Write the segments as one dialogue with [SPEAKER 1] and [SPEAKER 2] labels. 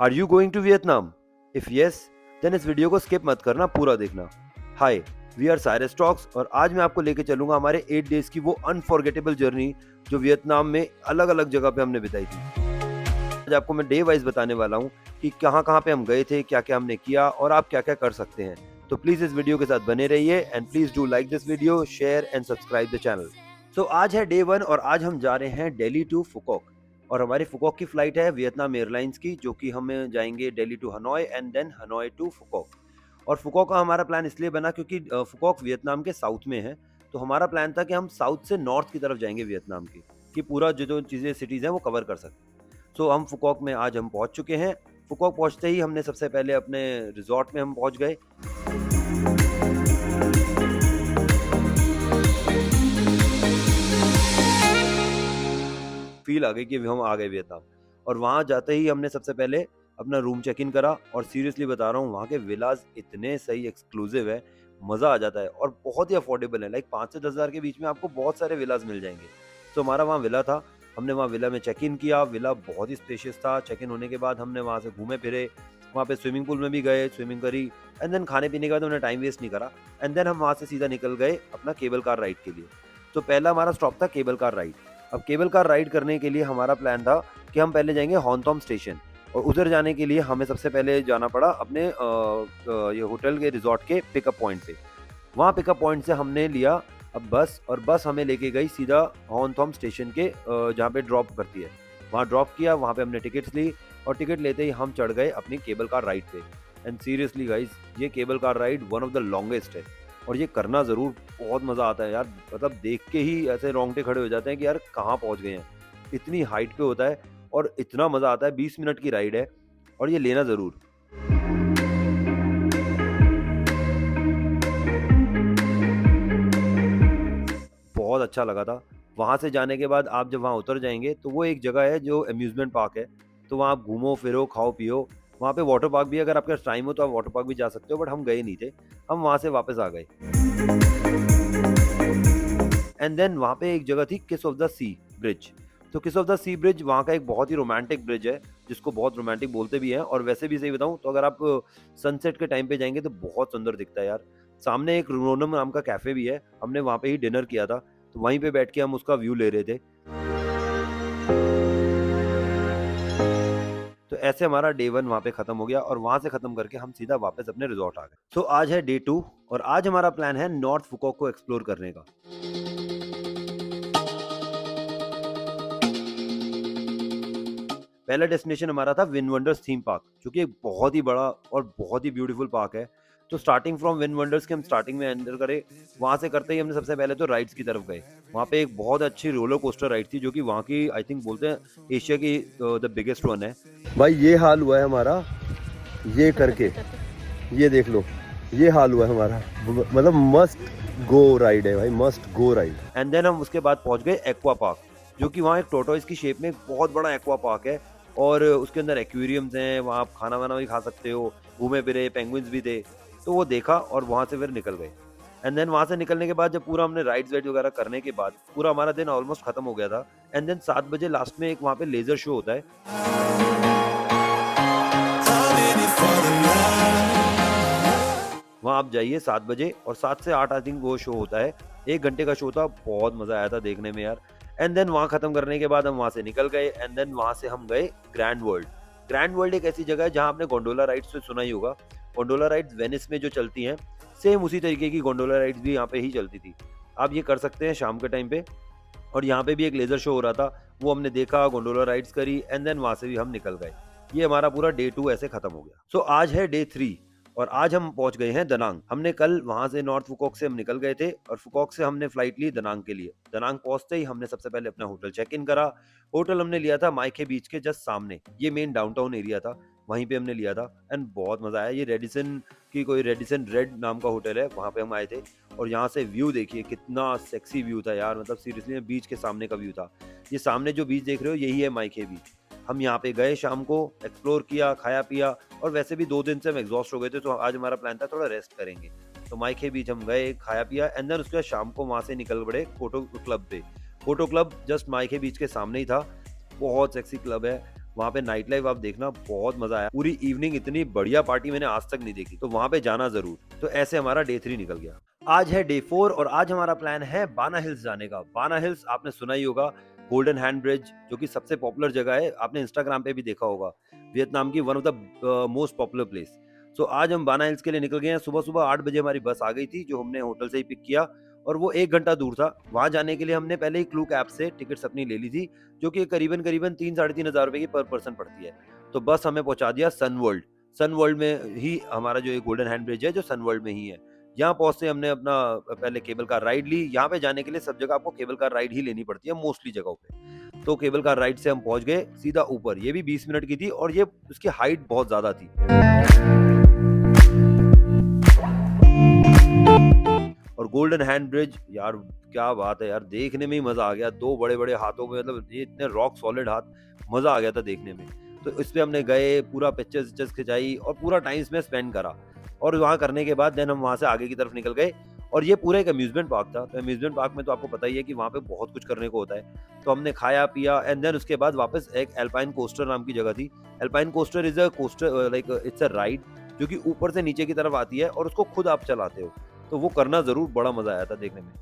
[SPEAKER 1] Are you going to Vietnam? If yes, then इस video को skip मत करना, पूरा देखना। Hi, we are Cyrus Talks और आज मैं आपको लेके चलूंगा हमारे 8 डेज की वो अनफॉरगेटेबल जर्नी जो वियतनाम में अलग अलग जगह पे हमने बिताई थी। आज आपको मैं डे वाइज बताने वाला हूँ कि कहाँ कहाँ पे हम गए थे, क्या क्या हमने किया और आप क्या क्या कर सकते हैं। तो प्लीज इस वीडियो के साथ बने रहिए and please do like this video, share and subscribe the channel. So आज है डे 1 और आज हम जा रहे हैं दिल्ली टू फुकॉक और हमारी फुकॉक की फ्लाइट है वियतनाम एयरलाइंस की, जो कि हम जाएंगे Delhi to Hanoi and then Hanoi to Phu Quoc. और फुकॉक का हमारा प्लान इसलिए बना क्योंकि फुकॉक वियतनाम के साउथ में है, तो हमारा प्लान था कि हम साउथ से नॉर्थ की तरफ जाएंगे वियतनाम की, कि पूरा जो जो चीज़ें सिटीज़ हैं वो कवर कर सकें। सो हम फुकॉक में आज हम पहुंच चुके हैं। फुकॉक पहुंचते ही हमने सबसे पहले अपने रिजॉर्ट में हम पहुंच गए। फील आ गई कि हम आ गए वियतनाम। और वहां जाते ही हमने सबसे पहले अपना रूम चेक इन करा और सीरियसली बता रहा हूँ वहाँ के विलाज इतने सही एक्सक्लूसिव है, मज़ा आ जाता है और बहुत ही अफोर्डेबल है। लाइक 5 से 10 हज़ार के बीच में आपको बहुत सारे विलाज मिल जाएंगे। तो हमारा वहाँ विला था, हमने वहाँ विला में चेक इन किया। विला बहुत ही स्पेशियस था। चेक इन होने के बाद हमने वहाँ से घूमे फिरे, वहाँ पे स्विमिंग पूल में भी गए, स्विमिंग करी एंड देन खाने पीने के बाद हमने टाइम वेस्ट नहीं करा एंड देन हम वहाँ से सीधा निकल गए अपना केबल कार राइड के लिए। तो पहला हमारा स्टॉप था केबल कार राइड। अब केबल कार राइड करने के लिए हमारा प्लान था कि हम पहले जाएंगे हॉन्थॉम स्टेशन और उधर जाने के लिए हमें सबसे पहले जाना पड़ा अपने ये होटल के रिजॉर्ट के पिकअप पॉइंट पे। वहाँ पिकअप पॉइंट से हमने लिया अब बस, और बस हमें लेके गई सीधा हॉन्थॉम स्टेशन के जहाँ पे ड्रॉप करती है। वहाँ ड्रॉप किया, वहाँ पे हमने टिकट्स ली और टिकट लेते ही हम चढ़ गए अपनी केबल कार राइड पे। एंड सीरियसली गाइस, ये cable car ride one of the longest है और ये करना ज़रूर, बहुत मज़ा आता है यार। मतलब देख के ही ऐसे रोंगटे खड़े हो जाते हैं कि यार कहाँ पहुँच गए हैं। इतनी हाइट पे होता है और इतना मज़ा आता है। 20 मिनट की राइड है और ये लेना ज़रूर। बहुत अच्छा लगा था। वहाँ से जाने के बाद आप जब वहाँ उतर जाएँगे तो वो एक जगह है जो अम्यूज़मेंट पार्क है। तो वहाँ आप घूमो फिरो, खाओ पियो। वहाँ पे वाटर पार्क भी है, अगर आपके पास टाइम हो तो आप वाटर पार्क भी जा सकते हो, बट हम गए नहीं थे। हम वहाँ से वापस आ गए। एंड देन वहाँ पे एक जगह थी किस ऑफ द सी ब्रिज। तो किस ऑफ द सी ब्रिज वहाँ का एक बहुत ही रोमांटिक ब्रिज है, जिसको बहुत रोमांटिक बोलते भी हैं। और वैसे भी सही बताऊँ तो अगर आप सनसेट के टाइम पे जाएंगे तो बहुत सुंदर दिखता है यार। सामने एक रोनम नाम का कैफे भी है, हमने वहाँ पे ही डिनर किया था, तो वहीं पे बैठ के हम उसका व्यू ले रहे थे। तो ऐसे हमारा डे 1 वहाँ पे खत्म हो गया और वहाँ से खत्म करके हम सीधा वापस अपने रिजॉर्ट आ गए। सो आज है डे 2 और आज हमारा प्लान है नॉर्थ फुकॉक को एक्सप्लोर करने का। पहला डेस्टिनेशन हमारा था विन वंडर्स थीम पार्क, जो कि एक बहुत ही बड़ा और बहुत ही ब्यूटीफुल पार्क है। तो स्टार्टिंग फ्रॉम विन वंडर्स के हम स्टार्टिंग में एंटर करें। वहाँ से करते ही हमने सबसे पहले तो राइड्स की तरफ गए। वहाँ पे एक बहुत अच्छी रोलर कोस्टर राइड थी, जो कि वहाँ की आई थिंक बोलते हैं एशिया की द बिगेस्ट वन है। भाई ये हाल हुआ है हमारा ये करके, ये देख लो, ये हाल हुआ है हमारा। मतलब मस्ट गो राइड है भाई, must go ride. And then हम उसके बाद पहुंच गए एक्वा पार्क, जो कि वहाँ एक टोटोइस की शेप में एक बहुत बड़ा एक्वा पार्क है और उसके अंदर एक्वेरियम्स हैं। वहाँ आप खाना वाना भी खा सकते हो। घूमे फिरे, पेंगुइन्स भी थे, तो वो देखा और वहाँ से फिर निकल गए। एंड देन वहाँ से निकलने के बाद जब पूरा हमने राइड्स वाइड वगैरह करने के बाद पूरा हमारा दिन ऑलमोस्ट खत्म हो गया था। एंड देन 7 बजे लास्ट में एक वहाँ पे लेजर शो होता है। वहाँ आप जाइए 7 बजे और 7 से 8 आई थिंक वो शो होता है। 1 घंटे का शो था, बहुत मज़ा आया था देखने में यार। एंड देन वहाँ ख़त्म करने के बाद हम वहाँ से निकल गए एंड देन वहाँ से हम गए ग्रैंड वर्ल्ड। ग्रैंड वर्ल्ड एक ऐसी जगह है जहाँ आपने गोंडोला राइड्स तो सुना ही होगा। गोंडोला राइड्स वेनिस में जो चलती हैं, सेम उसी तरीके की गोंडोला राइड्स भी यहाँ पे ही चलती थी। आप ये कर सकते हैं शाम के टाइम पे। और यहाँ पे भी एक लेज़र शो हो रहा था, वो हमने देखा, गोंडोला राइड्स करी एंड देन वहाँ से भी हम निकल गए। ये हमारा पूरा डे 2 ऐसे खत्म हो गया। सो आज है डे 3 और आज हम पहुंच गए हैं दनांग। हमने कल वहां से नॉर्थ फुकॉक से हम निकल गए थे और फुकॉक से हमने फ्लाइट ली दनांग के लिए। दनांग पहुंचते ही हमने सबसे पहले अपना होटल चेक इन करा। होटल हमने लिया था माइके बीच के जस्ट सामने, ये मेन डाउनटाउन एरिया था, वहीं पे हमने लिया था एंड बहुत मजा आया। ये रेडिसन की कोई रेडिसन रेड नाम का होटल है, वहां पे हम आए थे। और यहाँ से व्यू देखिए कितना सेक्सी व्यू था यार, मतलब सीरियसली बीच के सामने का व्यू था। ये सामने जो बीच देख रहे हो यही है माइके बीच। हम यहाँ पे गए, शाम को एक्सप्लोर किया, खाया पिया और वैसे भी 2 दिन से हम एग्जॉस्ट हो गए थे, तो आज हमारा प्लान था थोड़ा रेस्ट करेंगे। तो माइके बीच हम गए, खाया पिया एंड देन उसके बाद शाम को वहाँ से निकल पड़े फोटो क्लब पे। फोटो क्लब जस्ट माइके बीच के सामने ही था, बहुत सेक्सी क्लब है। वहाँ पे नाइट लाइफ आप देखना, बहुत मजा आया। पूरी इवनिंग इतनी बढ़िया पार्टी मैंने आज तक नहीं देखी, तो वहाँ पे जाना जरूर। तो ऐसे हमारा डे 3 निकल गया। आज है डे 4 और आज हमारा प्लान है बाना हिल्स जाने का। बाना हिल्स आपने सुना ही होगा, गोल्डन हैंड ब्रिज जो कि सबसे पॉपुलर जगह है, आपने इंस्टाग्राम पे भी देखा होगा, वियतनाम की one of the most popular place. So आज हम बाना हिल्स के लिए निकल गए हैं। सुबह सुबह 8 बजे हमारी बस आ गई थी, जो हमने होटल से ही पिक किया, और वो 1 घंटा दूर था। वहाँ जाने के लिए हमने पहले ही क्लूक ऐप से टिकट्स अपनी ले ली थी, जो कि करीबन करीबन 3 साढ़े 3 हज़ार रुपए की पर पर्सन पड़ती है। तो बस हमें पहुँचा दिया सन वर्ल्ड। सन वर्ल्ड में ही हमारा जो ये गोल्डन हैंड ब्रिज है, जो सन वर्ल्ड में ही है। यहाँ पहुँचते हमने अपना पहले केबल कार राइड ली। यहाँ पे जाने के लिए सब जगह आपको केबल कार राइड ही लेनी पड़ती है मोस्टली जगहों पे। तो केबल कार राइड से हम पहुँच गए सीधा ऊपर। ये भी 20 मिनट की थी और ये उसकी हाइट बहुत ज़्यादा थी। और गोल्डन हैंड ब्रिज यार, क्या बात है यार, देखने में ही मजा आ गया। 2 बड़े-बड़े हाथों में, मतलब ये इतने रॉक सॉलिड हाथ, मजा आ गया था देखने में। तो इस पे हमने गए, पूरा पिक्चर्स खिंचाई और पूरा टाइम इसमें स्पेंड करा। और वहाँ करने के बाद देन हम वहाँ से आगे की तरफ निकल गए। और ये पूरा एक अम्यूज़मेंट पार्क था। तो अम्यूज़मेंट पार्क में तो आपको पता ही है कि वहाँ पे बहुत कुछ करने को होता है। तो हमने खाया-पिया एंड देन उसके बाद वापस एक एल्पाइन कोस्टर नाम की जगह थी। Alpine coaster is a coaster, like it's a ride जो कि ऊपर से नीचे की तरफ आती है और उसको खुद आप चलाते हो। तो वो करना ज़रूर, बड़ा मज़ा आया था देखने में।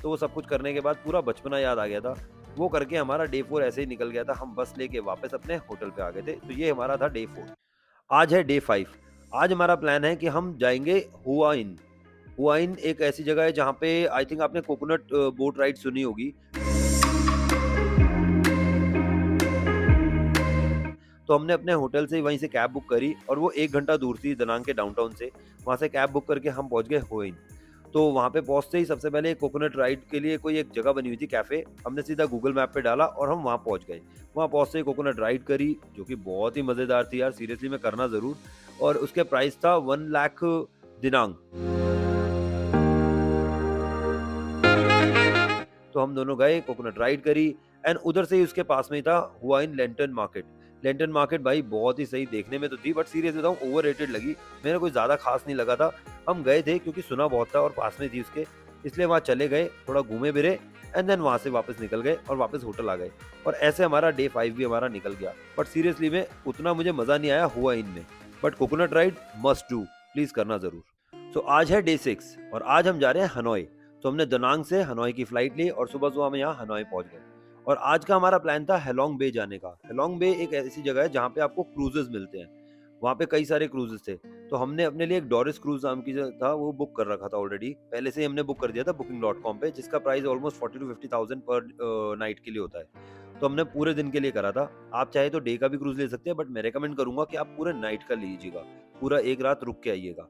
[SPEAKER 1] तो वो सब कुछ करने के बाद पूरा बचपना याद आ गया था। वो करके हमारा डे 4 ऐसे ही निकल गया था। हम बस लेके वापस अपने होटल पे आ गए थे। तो ये हमारा था डे 4। आज है डे 5। आज हमारा प्लान है कि हम जाएँगे हुआ इन। हुआ इन एक ऐसी जगह है जहाँ पे आई थिंक आपने कोकोनट बोट राइड सुनी होगी। तो हमने अपने होटल से ही वहीं से कैब बुक करी और वो 1 घंटा दूर थी दनांग के डाउनटाउन से। वहाँ से कैब बुक करके हम पहुँच गए हुआ इन। तो वहाँ पे पहुँचते ही सबसे पहले कोकोनट राइड के लिए कोई एक जगह बनी हुई थी कैफ़े, हमने सीधा गूगल मैप पे डाला और हम वहाँ पहुँच गए। वहाँ पहुँचते ही कोकोनट राइड करी, जो कि बहुत ही मज़ेदार थी यार, सीरियसली मैं करना ज़रूर। और उसके प्राइस था 1 लाख दिनांग। तो हम दोनों गए, कोकोनट राइड करी एंड उधर से ही उसके पास में ही था हुआइन लैंटर्न मार्केट। लैंटर्न मार्केट भाई बहुत ही सही देखने में तो थी, बट सीरियस बताऊँ ओवररेटेड लगी। मेरे कोई ज़्यादा खास नहीं लगा था। हम गए थे क्योंकि सुना बहुत था और पास में थी उसके, इसलिए वहाँ चले गए, थोड़ा घूमे फिरे एंड देन वहाँ से वापस निकल गए और वापस होटल आ गए। और ऐसे हमारा डे 5 भी हमारा निकल गया। बट सीरियसली में उतना मुझे मज़ा नहीं आया हुआइन में। But coconut ride must do, please करना ज़रूर। सो आज है डे 6 और आज हम जा रहे हैं हनोई। तो हमने दनांग से हनोई की फ्लाइट ली और सुबह-सुबह हम यहाँ हनोई पहुँच गए। और आज का हमारा प्लान था हेलोंग बे जाने का। हेलोंग बे एक ऐसी जगह है जहाँ पे आपको क्रूज़ेज़ मिलते हैं। वहाँ पे कई सारे क्रूज़ेज़ थे। तो हमने अपने लिए एक डोरिस क्रूज़ नाम की जो था वो बुक कर रखा था ऑलरेडी। पहले से ही हमने बुक कर दिया था booking.com पे, जिसका प्राइस ऑलमोस्ट 40 टू 50,000 पर नाइट के लिए होता है। तो हमने पूरे दिन के लिए करा था। आप चाहे तो डे का भी क्रूज़ ले सकते हैं, बट मैं रिकमेंड करूँगा कि आप पूरे नाइट का लीजिएगा। पूरा 1 रात रुक के आइएगा।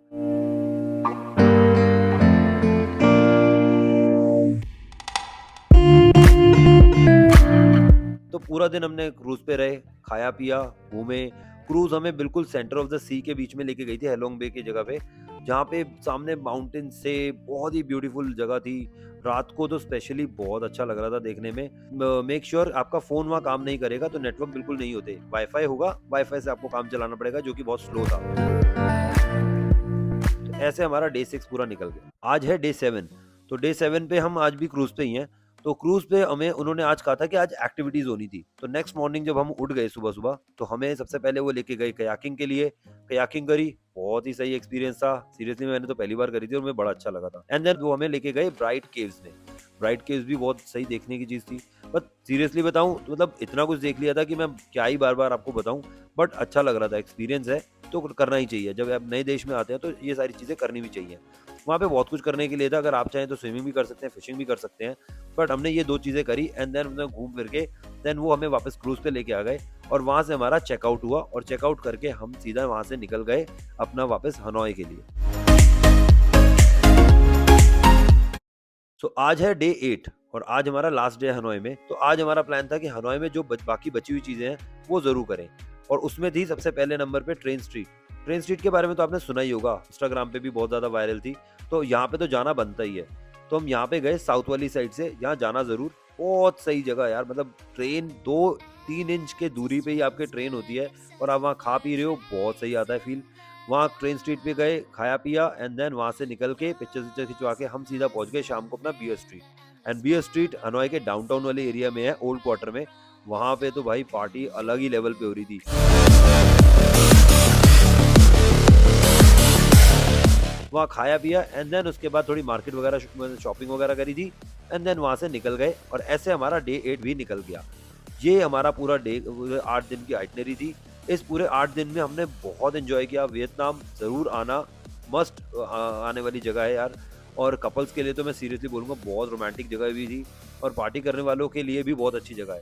[SPEAKER 1] तो पूरा दिन हमने क्रूज़ पे रहे, खाया-पिया, घूमे। क्रूज़ हमें बिल्कुल सेंटर ऑफ द सी के बीच में लेके गई थी हेलोंग बे की जगह पे, जहाँ पे सामने माउंटेन्स से बहुत ही ब्यूटीफुल जगह थी। रात को तो स्पेशली बहुत अच्छा लग रहा था देखने में। मेक श्योर आपका फ़ोन वहाँ काम नहीं करेगा, तो नेटवर्क बिल्कुल नहीं होते। वाईफ़ाई होगा, वाईफ़ाई से आपको काम चलाना पड़ेगा, जो कि बहुत स्लो था। तो ऐसे हमारा डे 6 पूरा निकल गया। आज है डे 7। तो डे 7 पे हम आज भी क्रूज़ पे ही हैं। तो क्रूज़ पे हमें उन्होंने आज कहा था कि आज एक्टिविटीज़ होनी थी। तो नेक्स्ट मॉर्निंग जब हम उठ गए सुबह-सुबह, तो हमें सबसे पहले वो लेके गए कयाकिंग के लिए। कयाकिंग करी, बहुत ही सही एक्सपीरियंस था। सीरियसली मैंने तो पहली बार करी थी और मुझे बड़ा अच्छा लगा था। एंड देन वो हमें लेके गए ब्राइट केव्स में। ब्राइट केव्स भी बहुत सही देखने की चीज़ थी। बट सीरियसली बताऊँ तो मतलब इतना कुछ देख लिया था कि मैं क्या ही बार-बार आपको बताऊँ, बट अच्छा लग रहा था, एक्सपीरियंस है तो करना ही चाहिए। जब आप नए देश में आते हैं तो ये सारी चीज़ें करनी भी चाहिए। वहाँ पे बहुत कुछ करने के लिए था, अगर आप चाहें तो स्विमिंग भी कर सकते हैं, फिशिंग भी कर सकते हैं। बट हमने ये 2 चीज़ें करी एंड देन हमने घूम फिर के देन वो हमें वापस क्रूज़ पे लेके आ गए और वहाँ से हमारा चेकआउट हुआ और चेकआउट करके हम सीधा वहाँ से निकल गए अपना वापस हनोई के लिए। सो आज है डे 8 और आज हमारा लास्ट डे है हनोई में। तो आज हमारा प्लान था कि हनोई में जो बाकी बची हुई चीज़ें हैं वो ज़रूर करें। और उसमें थी सबसे पहले नंबर पे ट्रेन स्ट्रीट। ट्रेन स्ट्रीट के बारे में तो आपने सुना ही होगा, इंस्टाग्राम पे भी बहुत ज़्यादा वायरल थी। तो यहाँ पे तो जाना बनता ही है। तो हम यहाँ पे गए साउथ वाली साइड से, यहाँ जाना ज़रूर। बहुत सही जगह यार, मतलब ट्रेन 2-3 इंच के दूरी पे ही आपके ट्रेन होती है और आप वहाँ खा पी रहे हो, बहुत सही आता है फ़ील। वहाँ ट्रेन स्ट्रीट पे गए, खाया पिया एंड देन वहाँ से निकल के पिक्चर्स विक्चर खिंचवा के हम सीधा पहुँच गए शाम को अपना Beer Street. And Beer Street Hanoi के डाउनटाउन वाले एरिया में है, ओल्ड क्वार्टर में। वहाँ पे तो भाई पार्टी अलग ही लेवल पे हो रही थी। वहाँ खाया पिया एंड देन उसके बाद थोड़ी मार्केट वगैरह शॉपिंग वगैरह करी थी एंड देन वहाँ से निकल गए और ऐसे हमारा डे 8 भी निकल गया। ये हमारा पूरा डे 8 दिन की आइटनरी थी। इस पूरे 8 दिन में हमने बहुत एंजॉय किया। वियतनाम ज़रूर आना, मस्ट आने वाली जगह है यार। और कपल्स के लिए तो मैं सीरियसली बोलूँगा बहुत रोमांटिक जगह भी थी और पार्टी करने वालों के लिए भी बहुत अच्छी जगह है।